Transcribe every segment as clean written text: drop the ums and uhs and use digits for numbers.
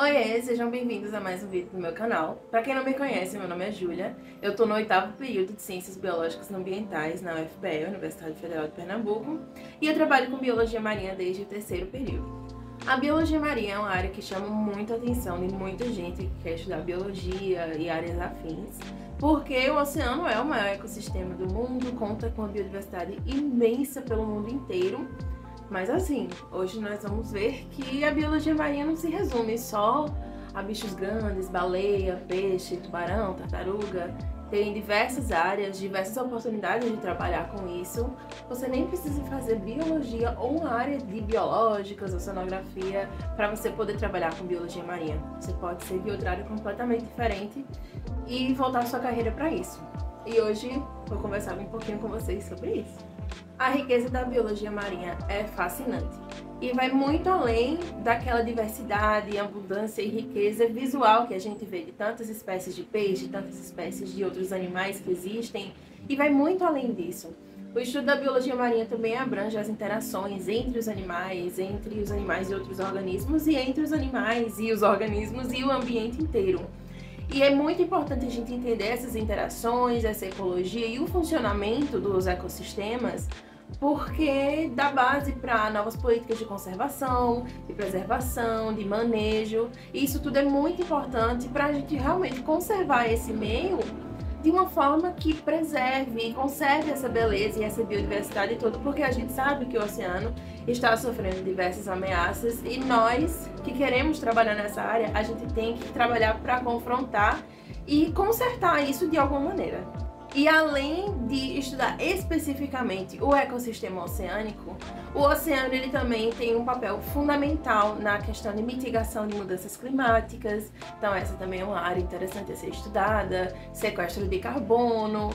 Oiê, sejam bem-vindos a mais um vídeo do meu canal. Pra quem não me conhece, meu nome é Júlia. Eu tô no 8º período de Ciências Biológicas e Ambientais na UFPE, Universidade Federal de Pernambuco, e eu trabalho com Biologia Marinha desde o 3º período. A Biologia Marinha é uma área que chama muito a atenção de muita gente que quer estudar Biologia e áreas afins, porque o oceano é o maior ecossistema do mundo, conta com uma biodiversidade imensa pelo mundo inteiro. Mas assim, hoje nós vamos ver que a biologia marinha não se resume só a bichos grandes, baleia, peixe, tubarão, tartaruga. Tem diversas áreas, diversas oportunidades de trabalhar com isso. Você nem precisa fazer biologia ou uma área de biológicas, oceanografia, para você poder trabalhar com biologia marinha. Você pode seguir outra área completamente diferente e voltar a sua carreira para isso. E hoje vou conversar um pouquinho com vocês sobre isso. A riqueza da biologia marinha é fascinante e vai muito além daquela diversidade, abundância e riqueza visual que a gente vê de tantas espécies de peixe, tantas espécies de outros animais que existem, e vai muito além disso. O estudo da biologia marinha também abrange as interações entre os animais e outros organismos, e entre os animais e os organismos e o ambiente inteiro. E é muito importante a gente entender essas interações, essa ecologia e o funcionamento dos ecossistemas, porque dá base para novas políticas de conservação, de preservação, de manejo. E isso tudo é muito importante para a gente realmente conservar esse meio de uma forma que preserve e conserve essa beleza e essa biodiversidade toda, porque a gente sabe que o oceano está sofrendo diversas ameaças e nós que queremos trabalhar nessa área, a gente tem que trabalhar para confrontar e consertar isso de alguma maneira. E além de estudar especificamente o ecossistema oceânico, o oceano ele também tem um papel fundamental na questão de mitigação de mudanças climáticas. Então essa também é uma área interessante a ser estudada, sequestro de carbono,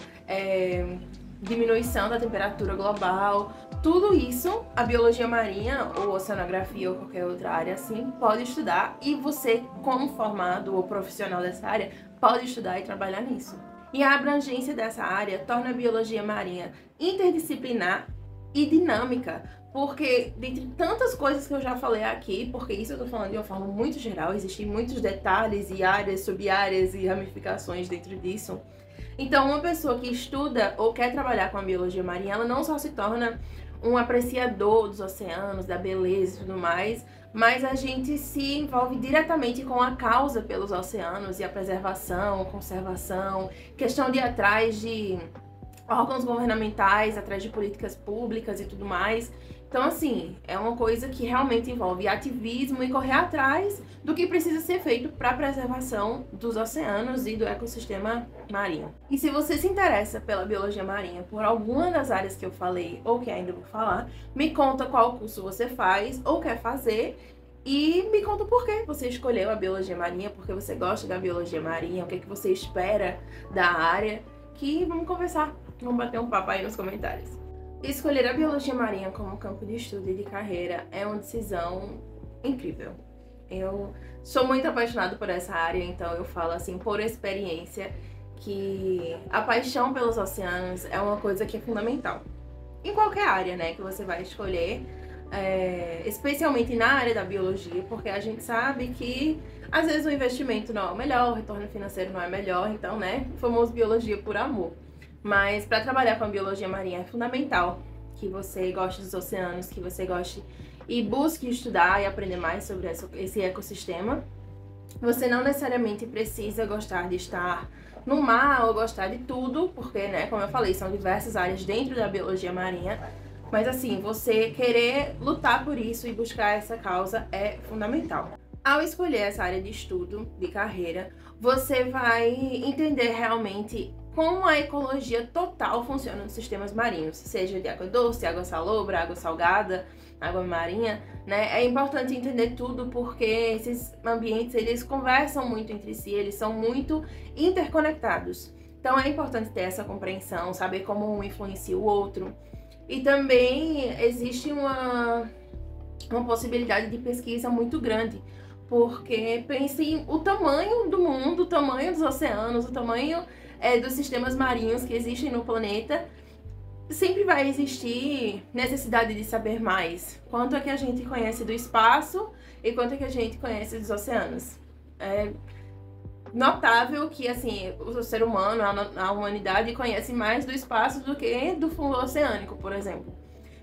diminuição da temperatura global. Tudo isso a biologia marinha ou oceanografia ou qualquer outra área assim pode estudar, e você, como formado ou profissional dessa área, pode estudar e trabalhar nisso. E a abrangência dessa área torna a biologia marinha interdisciplinar e dinâmica, porque dentre tantas coisas que eu já falei aqui, porque isso eu tô falando de uma forma muito geral, existem muitos detalhes e áreas, sub-áreas e ramificações dentro disso. Então uma pessoa que estuda ou quer trabalhar com a biologia marinha, ela não só se torna um apreciador dos oceanos, da beleza e tudo mais, mas a gente se envolve diretamente com a causa pelos oceanos e a preservação, conservação, questão de ir atrás de órgãos governamentais, atrás de políticas públicas e tudo mais. Então, assim, é uma coisa que realmente envolve ativismo e correr atrás do que precisa ser feito para a preservação dos oceanos e do ecossistema marinho. E se você se interessa pela biologia marinha, por alguma das áreas que eu falei ou que ainda vou falar, me conta qual curso você faz ou quer fazer e me conta por que você escolheu a biologia marinha, porque você gosta da biologia marinha, o que você espera da área, que vamos conversar, vamos bater um papo aí nos comentários. Escolher a biologia marinha como campo de estudo e de carreira é uma decisão incrível. Eu sou muito apaixonada por essa área, então eu falo assim por experiência que a paixão pelos oceanos é uma coisa que é fundamental. Em qualquer área, né, que você vai escolher, especialmente na área da biologia, porque a gente sabe que às vezes o investimento não é o melhor, o retorno financeiro não é melhor, então, né, o famoso biologia por amor. Mas para trabalhar com a biologia marinha é fundamental que você goste dos oceanos, que você goste e busque estudar e aprender mais sobre esse ecossistema. Você não necessariamente precisa gostar de estar no mar ou gostar de tudo, porque, né, como eu falei, são diversas áreas dentro da biologia marinha. Mas assim, você querer lutar por isso e buscar essa causa é fundamental. Ao escolher essa área de estudo, de carreira, você vai entender realmente como a ecologia total funciona nos sistemas marinhos, seja de água doce, água salobra, água salgada, água marinha, né? É importante entender tudo porque esses ambientes, eles conversam muito entre si, eles são muito interconectados. Então é importante ter essa compreensão, saber como um influencia o outro. E também existe uma possibilidade de pesquisa muito grande, porque pense o tamanho do mundo, o tamanho dos oceanos, o tamanho dos sistemas marinhos que existem no planeta. Sempre vai existir necessidade de saber mais. Quanto é que a gente conhece do espaço e quanto é que a gente conhece dos oceanos. É notável que, assim, o ser humano, a humanidade conhece mais do espaço do que do fundo oceânico, por exemplo.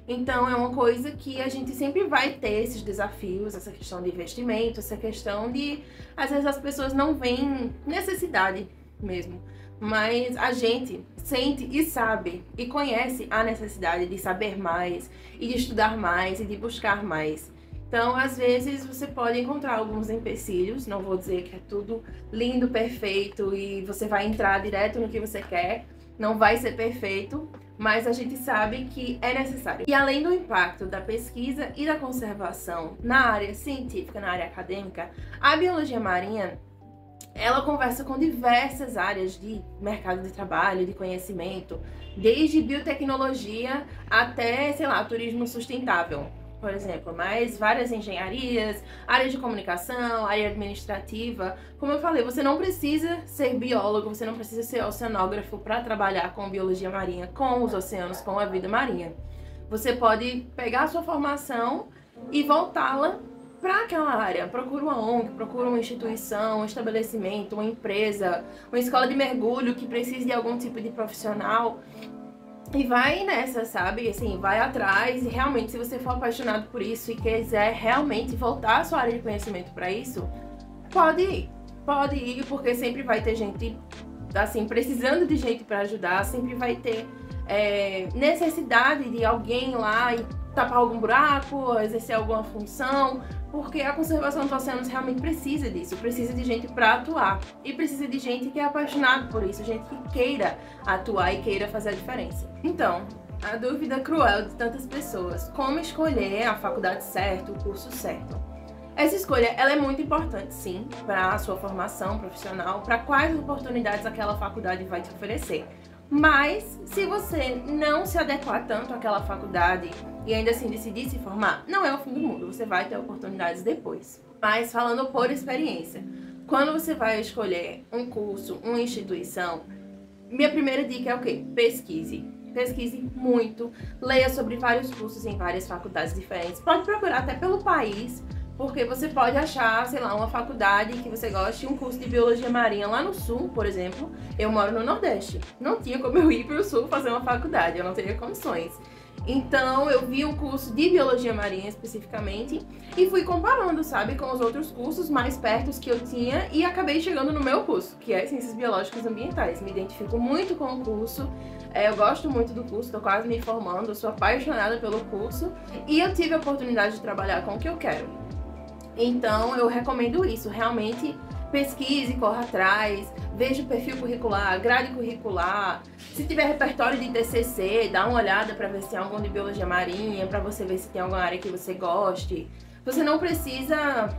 Então é uma coisa que a gente sempre vai ter esses desafios, essa questão de investimento, essa questão de, às vezes as pessoas não veem necessidade mesmo, mas a gente sente e sabe e conhece a necessidade de saber mais e de estudar mais e de buscar mais. Então, às vezes, você pode encontrar alguns empecilhos, não vou dizer que é tudo lindo, perfeito e você vai entrar direto no que você quer, não vai ser perfeito, mas a gente sabe que é necessário. E além do impacto da pesquisa e da conservação na área científica, na área acadêmica, a biologia marinha, ela conversa com diversas áreas de mercado de trabalho, de conhecimento, desde biotecnologia até, sei lá, turismo sustentável, por exemplo, mas várias engenharias, área de comunicação, área administrativa. Como eu falei, você não precisa ser biólogo, você não precisa ser oceanógrafo para trabalhar com biologia marinha, com os oceanos, com a vida marinha. Você pode pegar a sua formação e voltá-la para aquela área. Procura uma ONG, procura uma instituição, um estabelecimento, uma empresa, uma escola de mergulho que precise de algum tipo de profissional. E vai nessa, sabe? Assim, vai atrás e realmente, se você for apaixonado por isso e quiser realmente voltar a sua área de conhecimento para isso, pode ir, porque sempre vai ter gente, assim, precisando de gente para ajudar, sempre vai ter necessidade de alguém lá e tapar algum buraco, exercer alguma função, porque a conservação dos oceanos realmente precisa disso, precisa de gente para atuar e precisa de gente que é apaixonado por isso, gente que queira atuar e queira fazer a diferença. Então, a dúvida cruel de tantas pessoas, como escolher a faculdade certa, o curso certo? Essa escolha, ela é muito importante, sim, para a sua formação profissional, para quais oportunidades aquela faculdade vai te oferecer. Mas, se você não se adequar tanto àquela faculdade e ainda assim decidir se formar, não é o fim do mundo, você vai ter oportunidades depois. Mas, falando por experiência, quando você vai escolher um curso, uma instituição, minha primeira dica é o quê? Pesquise. Pesquise muito, leia sobre vários cursos em várias faculdades diferentes. Pode procurar até pelo país, porque você pode achar, sei lá, uma faculdade que você goste, um curso de biologia marinha lá no sul, por exemplo. Eu moro no Nordeste, não tinha como eu ir para o sul fazer uma faculdade, eu não teria condições. Então eu vi um curso de biologia marinha especificamente e fui comparando, sabe, com os outros cursos mais perto que eu tinha e acabei chegando no meu curso, que é Ciências Biológicas Ambientais. Me identifico muito com o curso, eu gosto muito do curso, estou quase me formando, sou apaixonada pelo curso e eu tive a oportunidade de trabalhar com o que eu quero. Então eu recomendo isso, realmente pesquise, corra atrás, veja o perfil curricular, grade curricular, se tiver repertório de TCC, dá uma olhada para ver se tem algum de biologia marinha, para você ver se tem alguma área que você goste. Você não precisa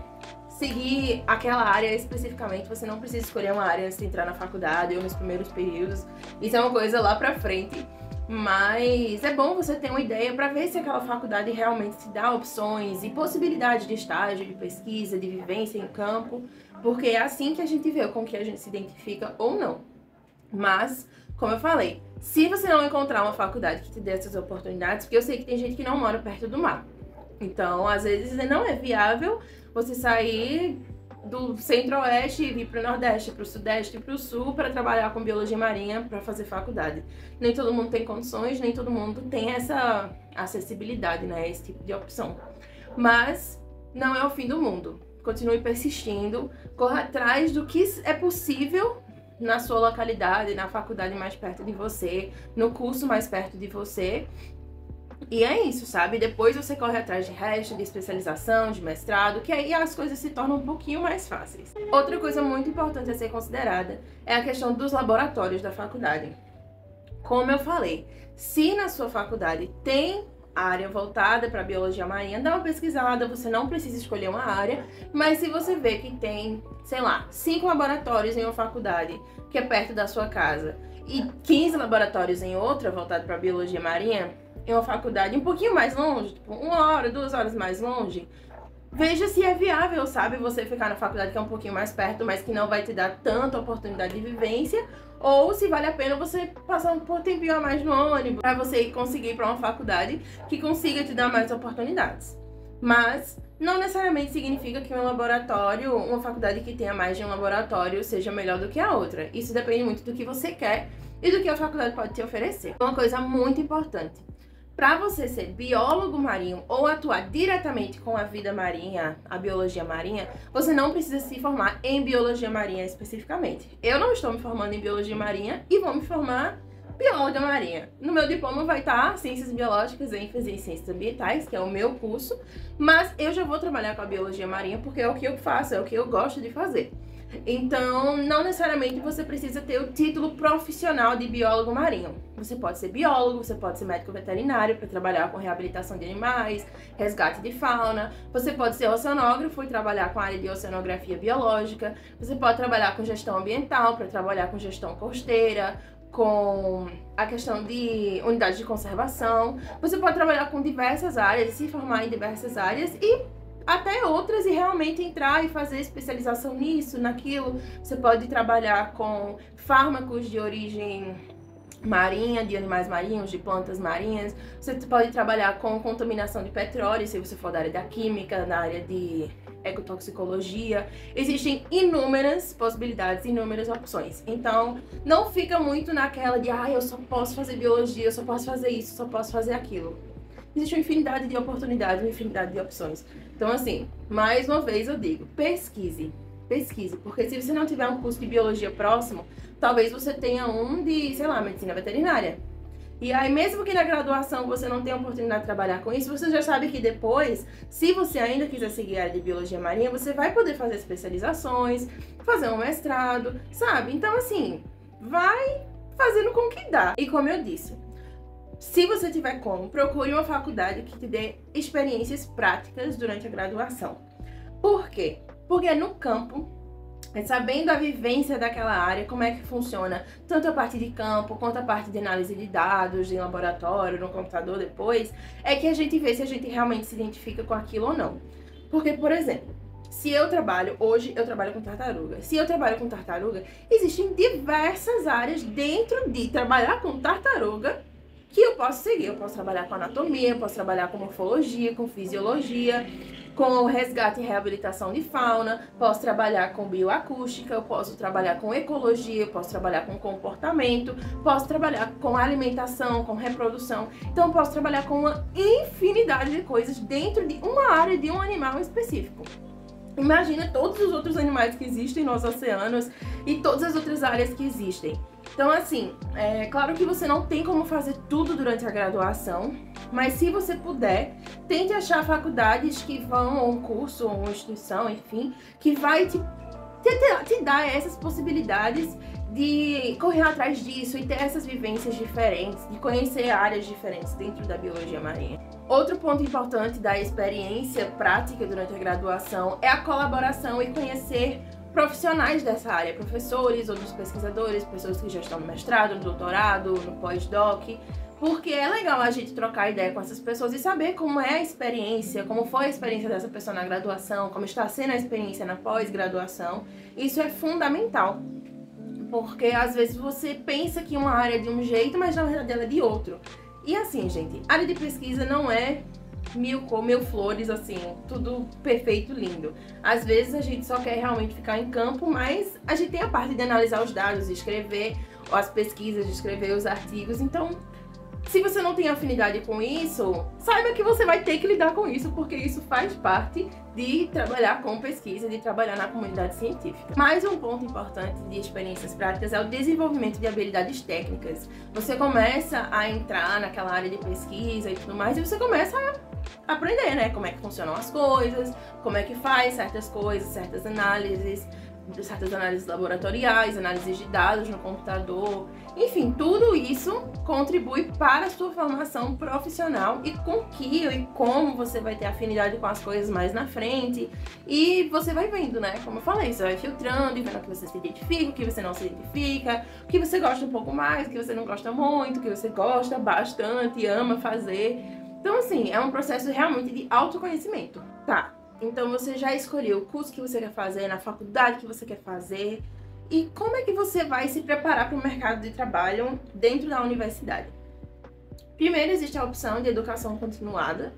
seguir aquela área especificamente, você não precisa escolher uma área antes de entrar na faculdade ou nos primeiros períodos, isso é uma coisa lá pra frente. Mas é bom você ter uma ideia para ver se aquela faculdade realmente te dá opções e possibilidade de estágio, de pesquisa, de vivência em campo, porque é assim que a gente vê com que a gente se identifica ou não. Mas, como eu falei, se você não encontrar uma faculdade que te dê essas oportunidades, porque eu sei que tem gente que não mora perto do mar, então às vezes não é viável você sair do centro-oeste e vir para o nordeste, para o sudeste e para o sul para trabalhar com biologia marinha, para fazer faculdade. Nem todo mundo tem condições, nem todo mundo tem essa acessibilidade, né, esse tipo de opção. Mas não é o fim do mundo. Continue persistindo, corra atrás do que é possível na sua localidade, na faculdade mais perto de você, no curso mais perto de você. E é isso, sabe? Depois você corre atrás de resto, de especialização, de mestrado, que aí as coisas se tornam um pouquinho mais fáceis. Outra coisa muito importante a ser considerada é a questão dos laboratórios da faculdade. Como eu falei, se na sua faculdade tem área voltada para biologia marinha, dá uma pesquisada, você não precisa escolher uma área, mas se você vê que tem, sei lá, 5 laboratórios em uma faculdade que é perto da sua casa e 15 laboratórios em outra voltada para biologia marinha, em uma faculdade um pouquinho mais longe, tipo 1 hora, 2 horas mais longe, veja se é viável, sabe, você ficar na faculdade que é um pouquinho mais perto, mas que não vai te dar tanta oportunidade de vivência, ou se vale a pena você passar um tempinho a mais no ônibus para você conseguir ir para uma faculdade que consiga te dar mais oportunidades. Mas não necessariamente significa que um laboratório, uma faculdade que tenha mais de um laboratório seja melhor do que a outra. Isso depende muito do que você quer e do que a faculdade pode te oferecer. Uma coisa muito importante: para você ser biólogo marinho ou atuar diretamente com a vida marinha, a biologia marinha, você não precisa se formar em biologia marinha especificamente. Eu não estou me formando em biologia marinha e vou me formar bióloga marinha. No meu diploma vai estar Ciências Biológicas, ênfase em Ciências Ambientais, que é o meu curso, mas eu já vou trabalhar com a biologia marinha porque é o que eu faço, é o que eu gosto de fazer. Então, não necessariamente você precisa ter o título profissional de biólogo marinho. Você pode ser biólogo, você pode ser médico veterinário para trabalhar com reabilitação de animais, resgate de fauna. Você pode ser oceanógrafo e trabalhar com a área de oceanografia biológica. Você pode trabalhar com gestão ambiental para trabalhar com gestão costeira, com a questão de unidades de conservação. Você pode trabalhar com diversas áreas, se formar em diversas áreas e até outras, e realmente entrar e fazer especialização nisso, naquilo. Você pode trabalhar com fármacos de origem marinha, de animais marinhos, de plantas marinhas. Você pode trabalhar com contaminação de petróleo, se você for da área da química, na área de ecotoxicologia. Existem inúmeras possibilidades, inúmeras opções. Então, não fica muito naquela de eu só posso fazer biologia, eu só posso fazer isso, só posso fazer aquilo. Existe uma infinidade de oportunidades, uma infinidade de opções. Então, assim, mais uma vez eu digo, pesquise, porque se você não tiver um curso de biologia próximo, talvez você tenha um de, sei lá, medicina veterinária. E aí, mesmo que na graduação você não tenha oportunidade de trabalhar com isso, você já sabe que depois, se você ainda quiser seguir a área de biologia marinha, você vai poder fazer especializações, fazer um mestrado, sabe? Então, assim, vai fazendo com que dá. E como eu disse, se você tiver como, procure uma faculdade que te dê experiências práticas durante a graduação. Por quê? Porque é no campo, sabendo a vivência daquela área, como é que funciona, tanto a parte de campo, quanto a parte de análise de dados, em laboratório, no computador depois, é que a gente vê se a gente realmente se identifica com aquilo ou não. Porque, por exemplo, se eu trabalho, hoje eu trabalho com tartaruga. Se eu trabalho com tartaruga, existem diversas áreas dentro de trabalhar com tartaruga que eu posso seguir. Eu posso trabalhar com anatomia, eu posso trabalhar com morfologia, com fisiologia, com resgate e reabilitação de fauna, posso trabalhar com bioacústica, eu posso trabalhar com ecologia, eu posso trabalhar com comportamento, posso trabalhar com alimentação, com reprodução. Então eu posso trabalhar com uma infinidade de coisas dentro de uma área de um animal específico. Imagina todos os outros animais que existem nos oceanos e todas as outras áreas que existem. Então, assim, é claro que você não tem como fazer tudo durante a graduação, mas se você puder, tente achar faculdades que vão, ou um curso, ou uma instituição, enfim, que vai te dar essas possibilidades de correr atrás disso e ter essas vivências diferentes, de conhecer áreas diferentes dentro da biologia marinha. Outro ponto importante da experiência prática durante a graduação é a colaboração e conhecer profissionais dessa área, professores, outros pesquisadores, pessoas que já estão no mestrado, no doutorado, no pós-doc, porque é legal a gente trocar ideia com essas pessoas e saber como é a experiência, como foi a experiência dessa pessoa na graduação, como está sendo a experiência na pós-graduação. Isso é fundamental, porque às vezes você pensa que uma área é de um jeito, mas na verdade ela é de outro. E assim, gente, área de pesquisa não é mil flores, assim, tudo perfeito, lindo. Às vezes a gente só quer realmente ficar em campo, mas a gente tem a parte de analisar os dados, de escrever as pesquisas, de escrever os artigos. Então, se você não tem afinidade com isso, saiba que você vai ter que lidar com isso, porque isso faz parte de trabalhar com pesquisa, de trabalhar na comunidade científica. Mais um ponto importante de experiências práticas é o desenvolvimento de habilidades técnicas. Você começa a entrar naquela área de pesquisa e tudo mais, e você começa a aprender, né? Como é que funcionam as coisas, como é que faz certas coisas, certas análises laboratoriais, análises de dados no computador. Enfim, tudo isso contribui para a sua formação profissional e com que e como você vai ter afinidade com as coisas mais na frente. E você vai vendo, né? Como eu falei, você vai filtrando e vendo o que você se identifica, o que você não se identifica, o que você gosta um pouco mais, o que você não gosta muito, o que você gosta bastante, ama fazer. Então, assim, é um processo realmente de autoconhecimento. Tá, então você já escolheu o curso que você quer fazer, na faculdade que você quer fazer. E como é que você vai se preparar para o mercado de trabalho dentro da universidade? Primeiro, existe a opção de educação continuada.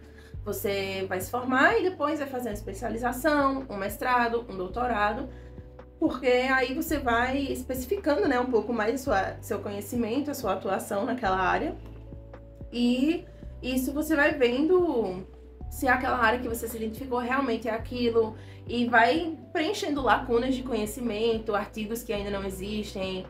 Você vai se formar e depois vai fazer uma especialização, um mestrado, um doutorado, porque aí você vai especificando, né, um pouco mais seu conhecimento, a sua atuação naquela área. E isso você vai vendo se aquela área que você se identificou realmente é aquilo, e vai preenchendo lacunas de conhecimento, artigos que ainda não existem,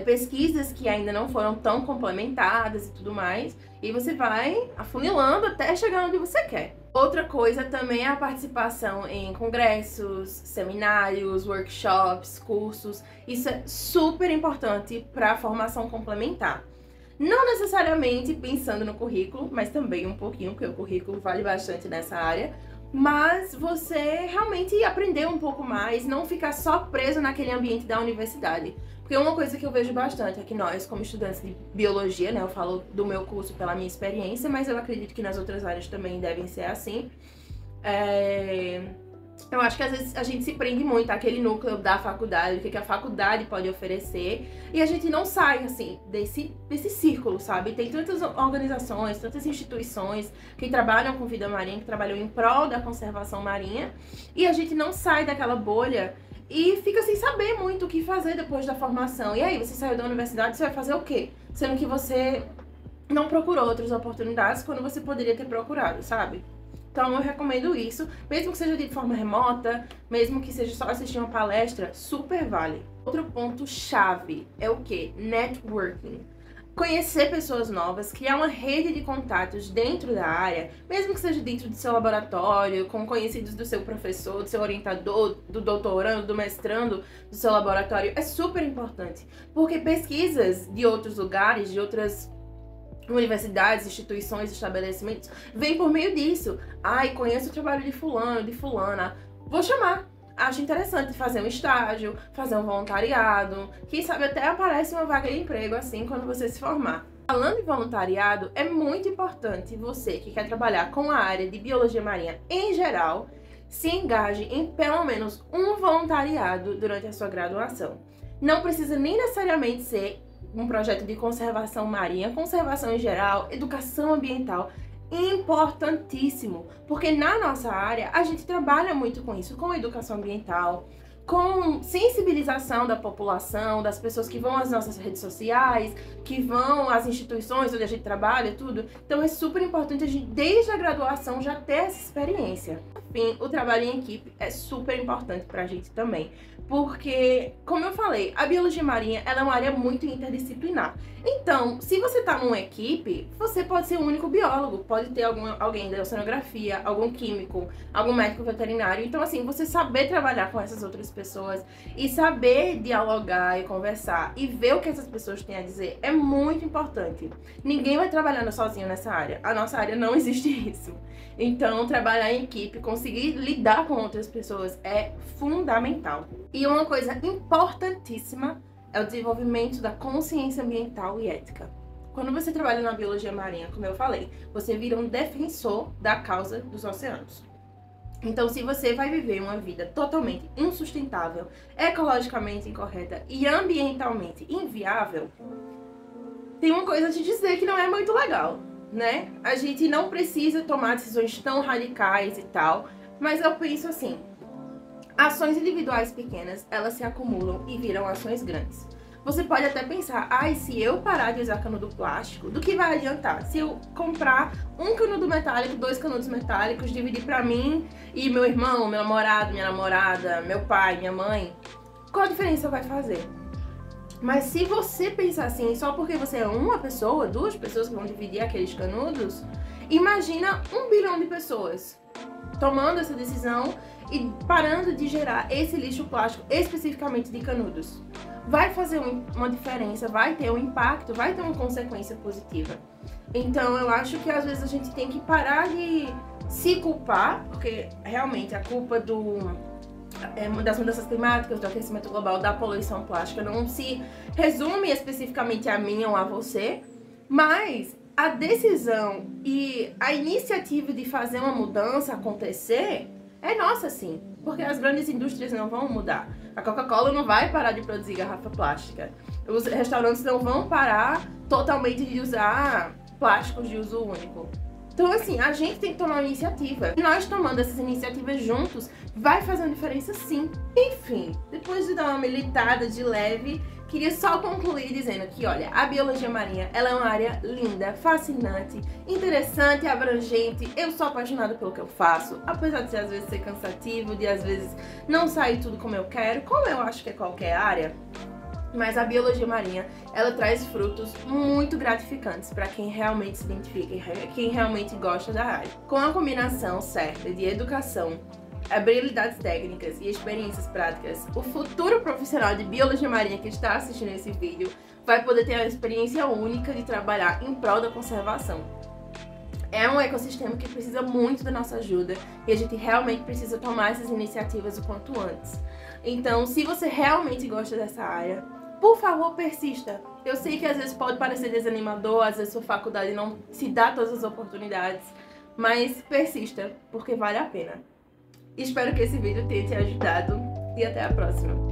pesquisas que ainda não foram tão complementadas e tudo mais, e você vai afunilando até chegar onde você quer. Outra coisa também é a participação em congressos, seminários, workshops, cursos. Isso é super importante para a formação complementar. Não necessariamente pensando no currículo, mas também um pouquinho, porque o currículo vale bastante nessa área. Mas você realmente aprender um pouco mais, não ficar só preso naquele ambiente da universidade. Porque uma coisa que eu vejo bastante é que nós, como estudantes de biologia, né, eu falo do meu curso pela minha experiência, mas eu acredito que nas outras áreas também devem ser assim. Eu acho que às vezes a gente se prende muito àquele núcleo da faculdade, o que a faculdade pode oferecer, e a gente não sai, assim, desse círculo, sabe? Tem tantas organizações, tantas instituições que trabalham com vida marinha, que trabalham em prol da conservação marinha, e a gente não sai daquela bolha e fica sem saber muito o que fazer depois da formação. E aí, você saiu da universidade, você vai fazer o quê? Sendo que você não procurou outras oportunidades quando você poderia ter procurado, sabe? Então eu recomendo isso, mesmo que seja de forma remota, mesmo que seja só assistir uma palestra, super vale. Outro ponto chave é o quê? Networking. Conhecer pessoas novas, criar uma rede de contatos dentro da área, mesmo que seja dentro do seu laboratório, com conhecidos do seu professor, do seu orientador, do doutorando, do mestrando, do seu laboratório, é super importante. Porque pesquisas de outros lugares, de outras universidades, instituições, estabelecimentos, vem por meio disso. Ai, conheço o trabalho de fulano, de fulana, vou chamar. Acho interessante fazer um estágio, fazer um voluntariado, quem sabe até aparece uma vaga de emprego assim quando você se formar. Falando em voluntariado, é muito importante você que quer trabalhar com a área de biologia marinha em geral, se engaje em pelo menos um voluntariado durante a sua graduação. Não precisa nem necessariamente ser um projeto de conservação marinha, conservação em geral, educação ambiental, importantíssimo, porque na nossa área a gente trabalha muito com isso, com educação ambiental, com sensibilização da população, das pessoas que vão às nossas redes sociais, que vão às instituições onde a gente trabalha, tudo. Então é super importante a gente, desde a graduação, já ter essa experiência. Enfim, o trabalho em equipe é super importante pra gente também, porque, como eu falei, a biologia marinha ela é uma área muito interdisciplinar. Então, se você tá numa equipe, você pode ser o único biólogo, pode ter alguém da oceanografia, algum químico, algum médico veterinário. Então, assim, você saber trabalhar com essas outras pessoas e saber dialogar e conversar e ver o que essas pessoas têm a dizer é muito importante. Ninguém vai trabalhando sozinho nessa área. A nossa área não existe isso. Então, trabalhar em equipe, conseguir lidar com outras pessoas é fundamental. E uma coisa importantíssima é o desenvolvimento da consciência ambiental e ética. Quando você trabalha na biologia marinha, como eu falei, você vira um defensor da causa dos oceanos. Então, se você vai viver uma vida totalmente insustentável, ecologicamente incorreta e ambientalmente inviável, tem uma coisa a te dizer que não é muito legal, né? A gente não precisa tomar decisões tão radicais e tal, mas eu penso assim, ações individuais pequenas, elas se acumulam e viram ações grandes. Você pode até pensar, ai, se eu parar de usar canudo plástico, do que vai adiantar? Se eu comprar um canudo metálico, 2 canudos metálicos, dividir pra mim e meu irmão, meu namorado, minha namorada, meu pai, minha mãe, qual a diferença vai fazer? Mas se você pensar assim, só porque você é uma pessoa, 2 pessoas que vão dividir aqueles canudos, imagina 1 bilhão de pessoas tomando essa decisão e parando de gerar esse lixo plástico, especificamente de canudos. Vai fazer uma diferença, vai ter um impacto, vai ter uma consequência positiva. Então eu acho que às vezes a gente tem que parar de se culpar, porque realmente a culpa das mudanças climáticas, do aquecimento global, da poluição plástica não se resume especificamente a mim ou a você, mas a decisão e a iniciativa de fazer uma mudança acontecer é nossa, sim, porque as grandes indústrias não vão mudar. A Coca-Cola não vai parar de produzir garrafa plástica. Os restaurantes não vão parar totalmente de usar plásticos de uso único. Então, assim, a gente tem que tomar uma iniciativa. E nós tomando essas iniciativas juntos vai fazer uma diferença, sim. Enfim, depois de dar uma militada de leve, queria só concluir dizendo que, olha, a biologia marinha, ela é uma área linda, fascinante, interessante, abrangente. Eu sou apaixonada pelo que eu faço, apesar de às vezes ser cansativo, de às vezes não sair tudo como eu quero, como eu acho que é qualquer área. Mas a biologia marinha, ela traz frutos muito gratificantes para quem realmente se identifica, quem realmente gosta da área. Com a combinação certa de educação, habilidades técnicas e experiências práticas, o futuro profissional de biologia marinha que está assistindo esse vídeo vai poder ter a experiência única de trabalhar em prol da conservação. É um ecossistema que precisa muito da nossa ajuda e a gente realmente precisa tomar essas iniciativas o quanto antes. Então, se você realmente gosta dessa área, por favor, persista. Eu sei que às vezes pode parecer desanimador, às vezes sua faculdade não se dá todas as oportunidades, mas persista, porque vale a pena. Espero que esse vídeo tenha te ajudado e até a próxima.